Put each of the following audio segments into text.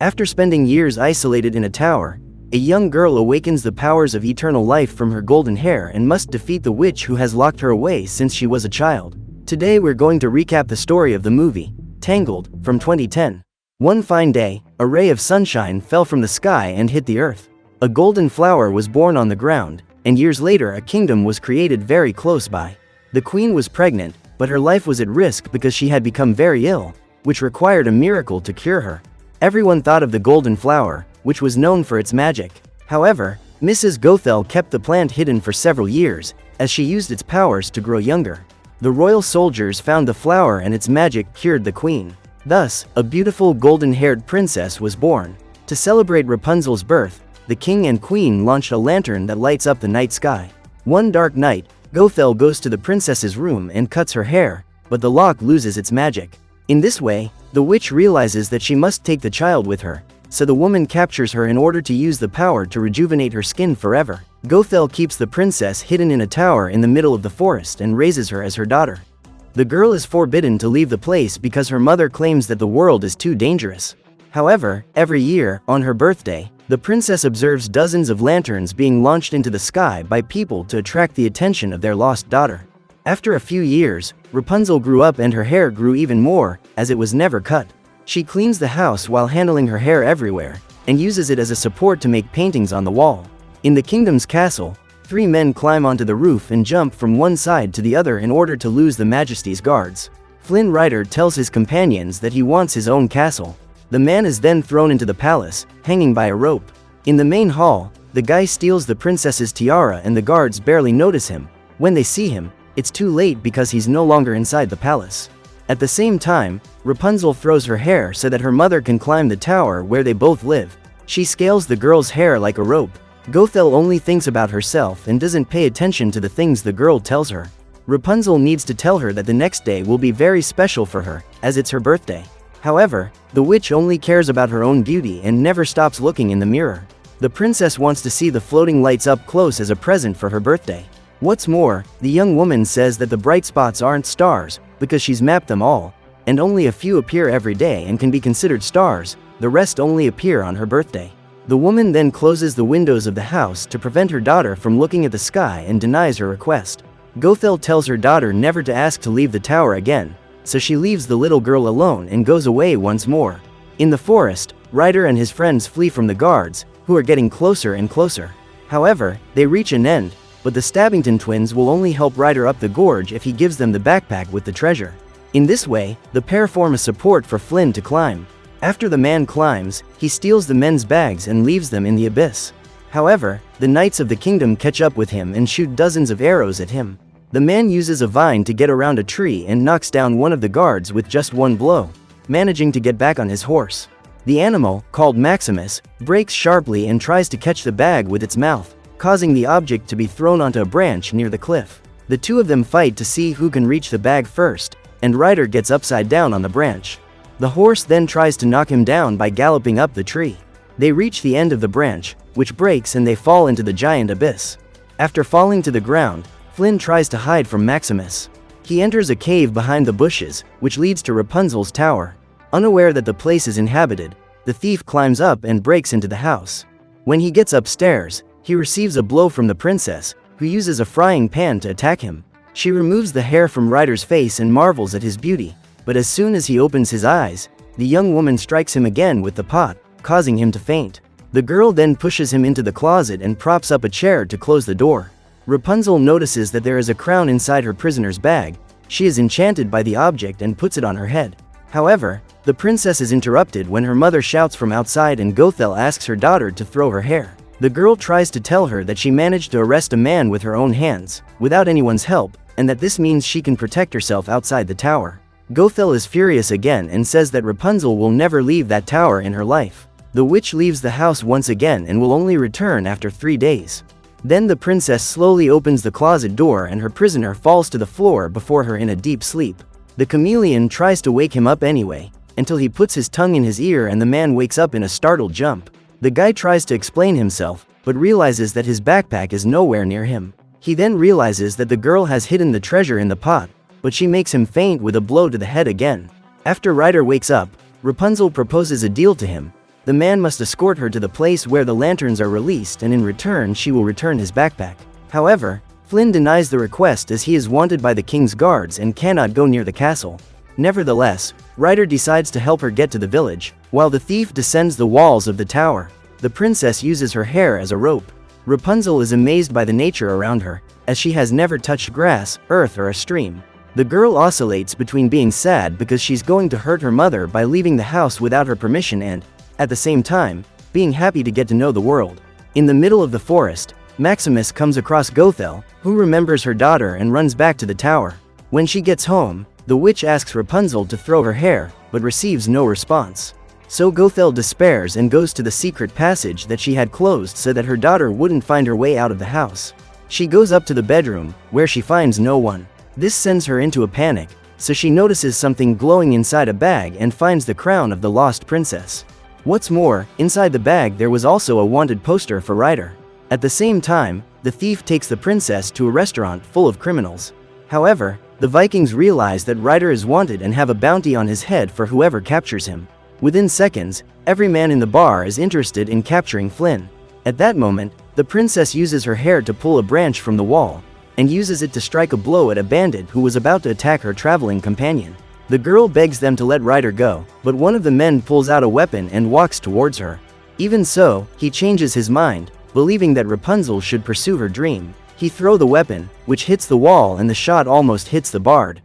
After spending years isolated in a tower, a young girl awakens the powers of eternal life from her golden hair and must defeat the witch who has locked her away since she was a child. Today we're going to recap the story of the movie, Tangled, from 2010. One fine day, a ray of sunshine fell from the sky and hit the earth. A golden flower was born on the ground, and years later a kingdom was created very close by. The queen was pregnant, but her life was at risk because she had become very ill, which required a miracle to cure her. Everyone thought of the golden flower, which was known for its magic. However, Mrs. Gothel kept the plant hidden for several years, as she used its powers to grow younger. The royal soldiers found the flower and its magic cured the queen. Thus, a beautiful golden-haired princess was born. To celebrate Rapunzel's birth, the king and queen launched a lantern that lights up the night sky. One dark night, Gothel goes to the princess's room and cuts her hair, but the lock loses its magic. In this way, the witch realizes that she must take the child with her, so the woman captures her in order to use the power to rejuvenate her skin forever. Gothel keeps the princess hidden in a tower in the middle of the forest and raises her as her daughter. The girl is forbidden to leave the place because her mother claims that the world is too dangerous. However, every year, on her birthday, the princess observes dozens of lanterns being launched into the sky by people to attract the attention of their lost daughter. After a few years, Rapunzel grew up and her hair grew even more, as it was never cut. She cleans the house while handling her hair everywhere, and uses it as a support to make paintings on the wall. In the kingdom's castle, 3 men climb onto the roof and jump from one side to the other in order to lose the Majesty's guards. Flynn Rider tells his companions that he wants his own castle. The man is then thrown into the palace, hanging by a rope. In the main hall, the guy steals the princess's tiara and the guards barely notice him. When they see him, it's too late because he's no longer inside the palace. At the same time, Rapunzel throws her hair so that her mother can climb the tower where they both live. She scales the girl's hair like a rope. Gothel only thinks about herself and doesn't pay attention to the things the girl tells her. Rapunzel needs to tell her that the next day will be very special for her, as it's her birthday. However, the witch only cares about her own beauty and never stops looking in the mirror. The princess wants to see the floating lights up close as a present for her birthday. What's more, the young woman says that the bright spots aren't stars, because she's mapped them all, and only a few appear every day and can be considered stars, the rest only appear on her birthday. The woman then closes the windows of the house to prevent her daughter from looking at the sky and denies her request. Gothel tells her daughter never to ask to leave the tower again, so she leaves the little girl alone and goes away once more. In the forest, Ryder and his friends flee from the guards, who are getting closer and closer. However, they reach an end, but the Stabbington twins will only help Ryder up the gorge if he gives them the backpack with the treasure. In this way, the pair form a support for Flynn to climb. After the man climbs, he steals the men's bags and leaves them in the abyss. However, the knights of the kingdom catch up with him and shoot dozens of arrows at him. The man uses a vine to get around a tree and knocks down one of the guards with just one blow, managing to get back on his horse. The animal, called Maximus, brakes sharply and tries to catch the bag with its mouth, causing the object to be thrown onto a branch near the cliff. The two of them fight to see who can reach the bag first, and Ryder gets upside down on the branch. The horse then tries to knock him down by galloping up the tree. They reach the end of the branch, which breaks and they fall into the giant abyss. After falling to the ground, Flynn tries to hide from Maximus. He enters a cave behind the bushes, which leads to Rapunzel's tower. Unaware that the place is inhabited, the thief climbs up and breaks into the house. When he gets upstairs, he receives a blow from the princess, who uses a frying pan to attack him. She removes the hair from Ryder's face and marvels at his beauty, but as soon as he opens his eyes, the young woman strikes him again with the pot, causing him to faint. The girl then pushes him into the closet and props up a chair to close the door. Rapunzel notices that there is a crown inside her prisoner's bag. She is enchanted by the object and puts it on her head. However, the princess is interrupted when her mother shouts from outside and Gothel asks her daughter to throw her hair. The girl tries to tell her that she managed to arrest a man with her own hands, without anyone's help, and that this means she can protect herself outside the tower. Gothel is furious again and says that Rapunzel will never leave that tower in her life. The witch leaves the house once again and will only return after 3 days. Then the princess slowly opens the closet door and her prisoner falls to the floor before her in a deep sleep. The chameleon tries to wake him up anyway, until he puts his tongue in his ear and the man wakes up in a startled jump. The guy tries to explain himself, but realizes that his backpack is nowhere near him. He then realizes that the girl has hidden the treasure in the pot, but she makes him faint with a blow to the head again. After Ryder wakes up, Rapunzel proposes a deal to him. The man must escort her to the place where the lanterns are released, and in return she will return his backpack. However, Flynn denies the request as he is wanted by the king's guards and cannot go near the castle. Nevertheless, Rider decides to help her get to the village. While the thief descends the walls of the tower, the princess uses her hair as a rope. Rapunzel is amazed by the nature around her, as she has never touched grass, earth, or a stream. The girl oscillates between being sad because she's going to hurt her mother by leaving the house without her permission and, at the same time, being happy to get to know the world. In the middle of the forest, Maximus comes across Gothel, who remembers her daughter and runs back to the tower. When she gets home, the witch asks Rapunzel to throw her hair, but receives no response. So Gothel despairs and goes to the secret passage that she had closed so that her daughter wouldn't find her way out of the house. She goes up to the bedroom, where she finds no one. This sends her into a panic, so she notices something glowing inside a bag and finds the crown of the lost princess. What's more, inside the bag there was also a wanted poster for Rider. At the same time, the thief takes the princess to a restaurant full of criminals. However, the Vikings realize that Rider is wanted and have a bounty on his head for whoever captures him. Within seconds, every man in the bar is interested in capturing Flynn. At that moment, the princess uses her hair to pull a branch from the wall, and uses it to strike a blow at a bandit who was about to attack her traveling companion. The girl begs them to let Rider go, but one of the men pulls out a weapon and walks towards her. Even so, he changes his mind, believing that Rapunzel should pursue her dream. He throws the weapon, which hits the wall, and the shot almost hits the bard.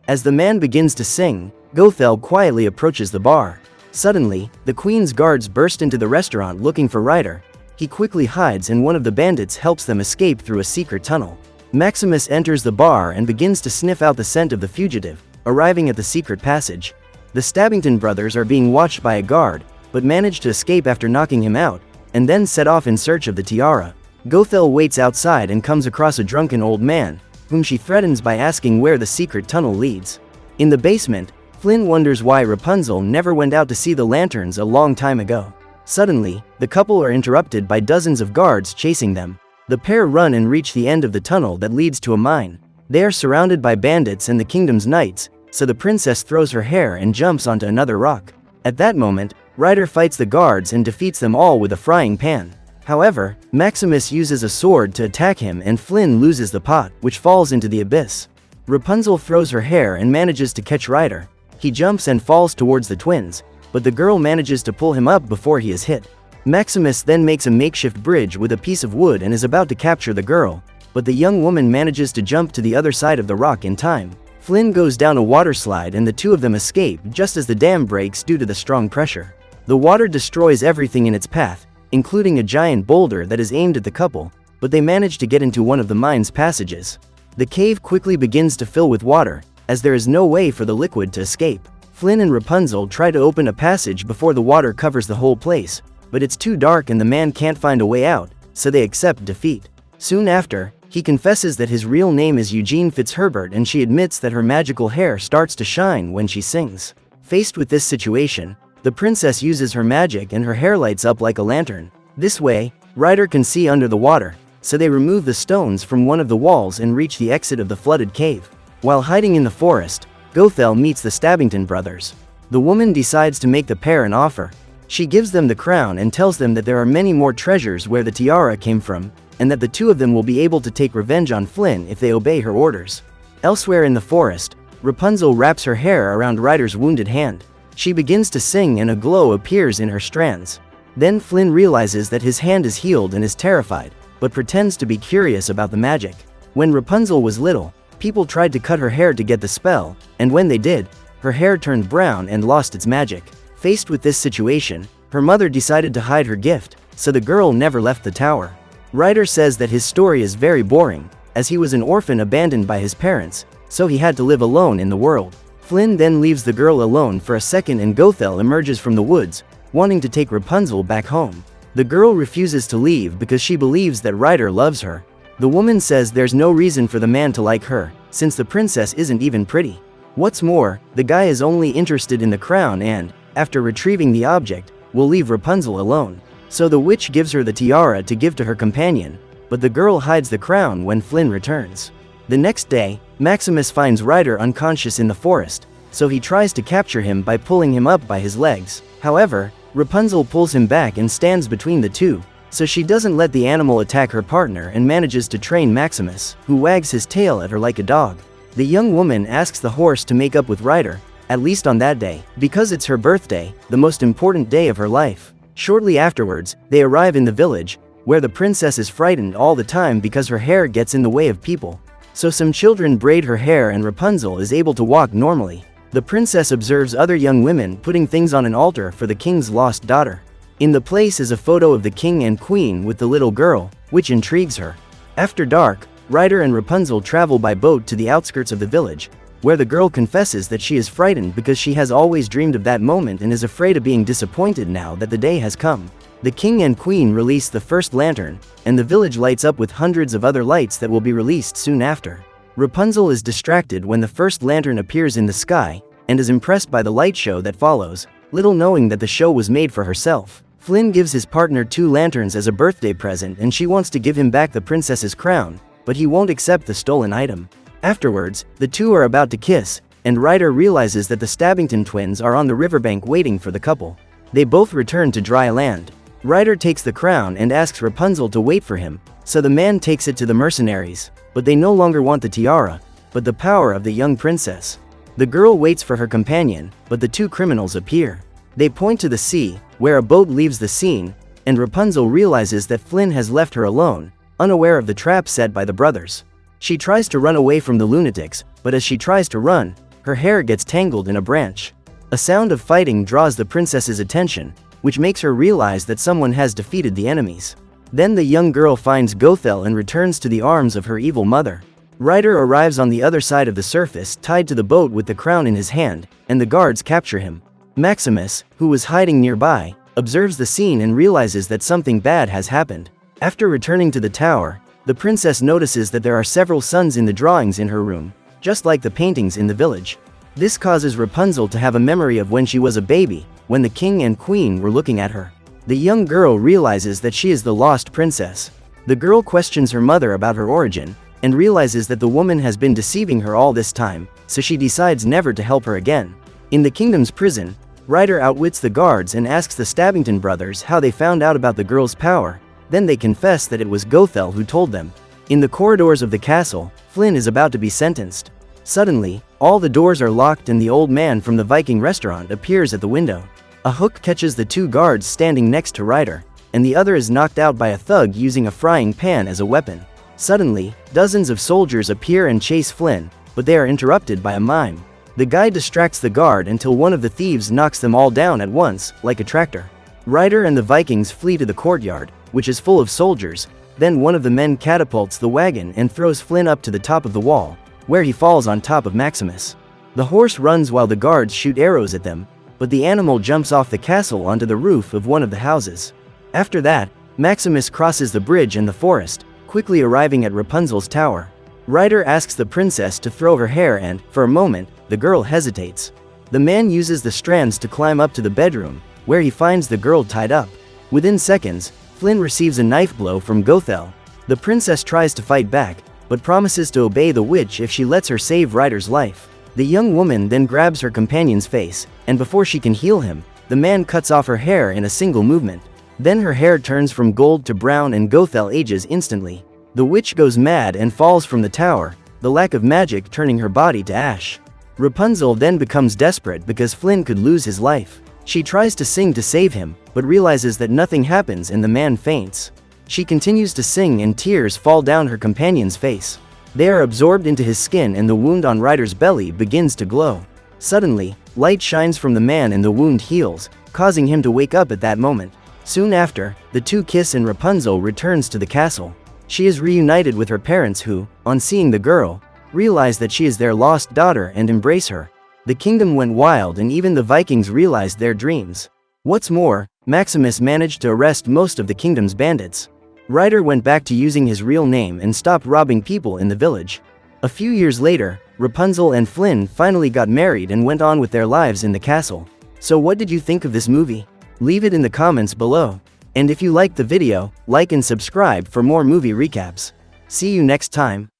As the man begins to sing, Gothel quietly approaches the bar. Suddenly, the queen's guards burst into the restaurant looking for Rider. He quickly hides and one of the bandits helps them escape through a secret tunnel. Maximus enters the bar and begins to sniff out the scent of the fugitive, arriving at the secret passage. The Stabbington brothers are being watched by a guard, but manage to escape after knocking him out, and then set off in search of the tiara. Gothel waits outside and comes across a drunken old man, whom she threatens by asking where the secret tunnel leads. In the basement, Flynn wonders why Rapunzel never went out to see the lanterns a long time ago. Suddenly, the couple are interrupted by dozens of guards chasing them. The pair run and reach the end of the tunnel that leads to a mine. They are surrounded by bandits and the kingdom's knights, so the princess throws her hair and jumps onto another rock. At that moment, Rider fights the guards and defeats them all with a frying pan. However, Maximus uses a sword to attack him and Flynn loses the pot, which falls into the abyss. Rapunzel throws her hair and manages to catch Rider. He jumps and falls towards the twins, but the girl manages to pull him up before he is hit. Maximus then makes a makeshift bridge with a piece of wood and is about to capture the girl, but the young woman manages to jump to the other side of the rock in time. Flynn goes down a water slide and the two of them escape just as the dam breaks due to the strong pressure. The water destroys everything in its path, including a giant boulder that is aimed at the couple, but they manage to get into one of the mine's passages. The cave quickly begins to fill with water, as there is no way for the liquid to escape. Flynn and Rapunzel try to open a passage before the water covers the whole place, but it's too dark and the man can't find a way out, so they accept defeat. Soon after, he confesses that his real name is Eugene Fitzherbert and she admits that her magical hair starts to shine when she sings. Faced with this situation, the princess uses her magic and her hair lights up like a lantern. This way, Rider can see under the water, so they remove the stones from one of the walls and reach the exit of the flooded cave. While hiding in the forest, Gothel meets the Stabbington brothers. The woman decides to make the pair an offer. She gives them the crown and tells them that there are many more treasures where the tiara came from, and that the two of them will be able to take revenge on Flynn if they obey her orders. Elsewhere in the forest, Rapunzel wraps her hair around Rider's wounded hand. She begins to sing and a glow appears in her strands. Then Flynn realizes that his hand is healed and is terrified, but pretends to be curious about the magic. When Rapunzel was little, people tried to cut her hair to get the spell, and when they did, her hair turned brown and lost its magic. Faced with this situation, her mother decided to hide her gift, so the girl never left the tower. Rider says that his story is very boring, as he was an orphan abandoned by his parents, so he had to live alone in the world. Flynn then leaves the girl alone for a second and Gothel emerges from the woods, wanting to take Rapunzel back home. The girl refuses to leave because she believes that Rider loves her. The woman says there's no reason for the man to like her, since the princess isn't even pretty. What's more, the guy is only interested in the crown and, after retrieving the object, will leave Rapunzel alone. So the witch gives her the tiara to give to her companion, but the girl hides the crown when Flynn returns. The next day, Maximus finds Rider unconscious in the forest, so he tries to capture him by pulling him up by his legs. However, Rapunzel pulls him back and stands between the two, so she doesn't let the animal attack her partner and manages to train Maximus, who wags his tail at her like a dog. The young woman asks the horse to make up with Rider, at least on that day, because it's her birthday, the most important day of her life. Shortly afterwards, they arrive in the village, where the princess is frightened all the time because her hair gets in the way of people. So some children braid her hair and Rapunzel is able to walk normally. The princess observes other young women putting things on an altar for the king's lost daughter. In the place is a photo of the king and queen with the little girl, which intrigues her. After dark, Rider and Rapunzel travel by boat to the outskirts of the village, where the girl confesses that she is frightened because she has always dreamed of that moment and is afraid of being disappointed now that the day has come. The king and queen release the first lantern, and the village lights up with hundreds of other lights that will be released soon after. Rapunzel is distracted when the first lantern appears in the sky, and is impressed by the light show that follows, little knowing that the show was made for herself. Flynn gives his partner 2 lanterns as a birthday present and she wants to give him back the princess's crown, but he won't accept the stolen item. Afterwards, the two are about to kiss, and Rider realizes that the Stabbington twins are on the riverbank waiting for the couple. They both return to dry land. Rider takes the crown and asks Rapunzel to wait for him, so the man takes it to the mercenaries, but they no longer want the tiara, but the power of the young princess. The girl waits for her companion, but the 2 criminals appear. They point to the sea, where a boat leaves the scene, and Rapunzel realizes that Flynn has left her alone, unaware of the trap set by the brothers. She tries to run away from the lunatics, but as she tries to run, her hair gets tangled in a branch. A sound of fighting draws the princess's attention, which makes her realize that someone has defeated the enemies. Then the young girl finds Gothel and returns to the arms of her evil mother. Rider arrives on the other side of the surface tied to the boat with the crown in his hand, and the guards capture him. Maximus, who was hiding nearby, observes the scene and realizes that something bad has happened. After returning to the tower, the princess notices that there are several suns in the drawings in her room, just like the paintings in the village. This causes Rapunzel to have a memory of when she was a baby, when the king and queen were looking at her. The young girl realizes that she is the lost princess. The girl questions her mother about her origin, and realizes that the woman has been deceiving her all this time, so she decides never to help her again. In the kingdom's prison, Rider outwits the guards and asks the Stabbington brothers how they found out about the girl's power. Then they confess that it was Gothel who told them. In the corridors of the castle, Flynn is about to be sentenced. Suddenly, all the doors are locked and the old man from the Viking restaurant appears at the window. A hook catches the 2 guards standing next to Rider, and the other is knocked out by a thug using a frying pan as a weapon. Suddenly, dozens of soldiers appear and chase Flynn, but they are interrupted by a mime. The guy distracts the guard until one of the thieves knocks them all down at once, like a tractor. Rider and the Vikings flee to the courtyard, which is full of soldiers. Then one of the men catapults the wagon and throws Flynn up to the top of the wall, where he falls on top of Maximus. The horse runs while the guards shoot arrows at them, but the animal jumps off the castle onto the roof of one of the houses. After that, Maximus crosses the bridge in the forest, quickly arriving at Rapunzel's tower. Rider asks the princess to throw her hair and, for a moment, the girl hesitates. The man uses the strands to climb up to the bedroom, where he finds the girl tied up. Within seconds, Flynn receives a knife blow from Gothel. The princess tries to fight back, but promises to obey the witch if she lets her save Rider's life. The young woman then grabs her companion's face, and before she can heal him, the man cuts off her hair in a single movement. Then her hair turns from gold to brown and Gothel ages instantly. The witch goes mad and falls from the tower, the lack of magic turning her body to ash. Rapunzel then becomes desperate because Flynn could lose his life. She tries to sing to save him, but realizes that nothing happens and the man faints. She continues to sing and tears fall down her companion's face. They are absorbed into his skin and the wound on Rider's belly begins to glow. Suddenly, light shines from the man and the wound heals, causing him to wake up at that moment. Soon after, the 2 kiss and Rapunzel returns to the castle. She is reunited with her parents who, on seeing the girl, realize that she is their lost daughter and embrace her. The kingdom went wild and even the Vikings realized their dreams. What's more, Maximus managed to arrest most of the kingdom's bandits. Rider went back to using his real name and stopped robbing people in the village. A few years later, Rapunzel and Flynn finally got married and went on with their lives in the castle. So what did you think of this movie? Leave it in the comments below. And if you liked the video, like and subscribe for more movie recaps. See you next time.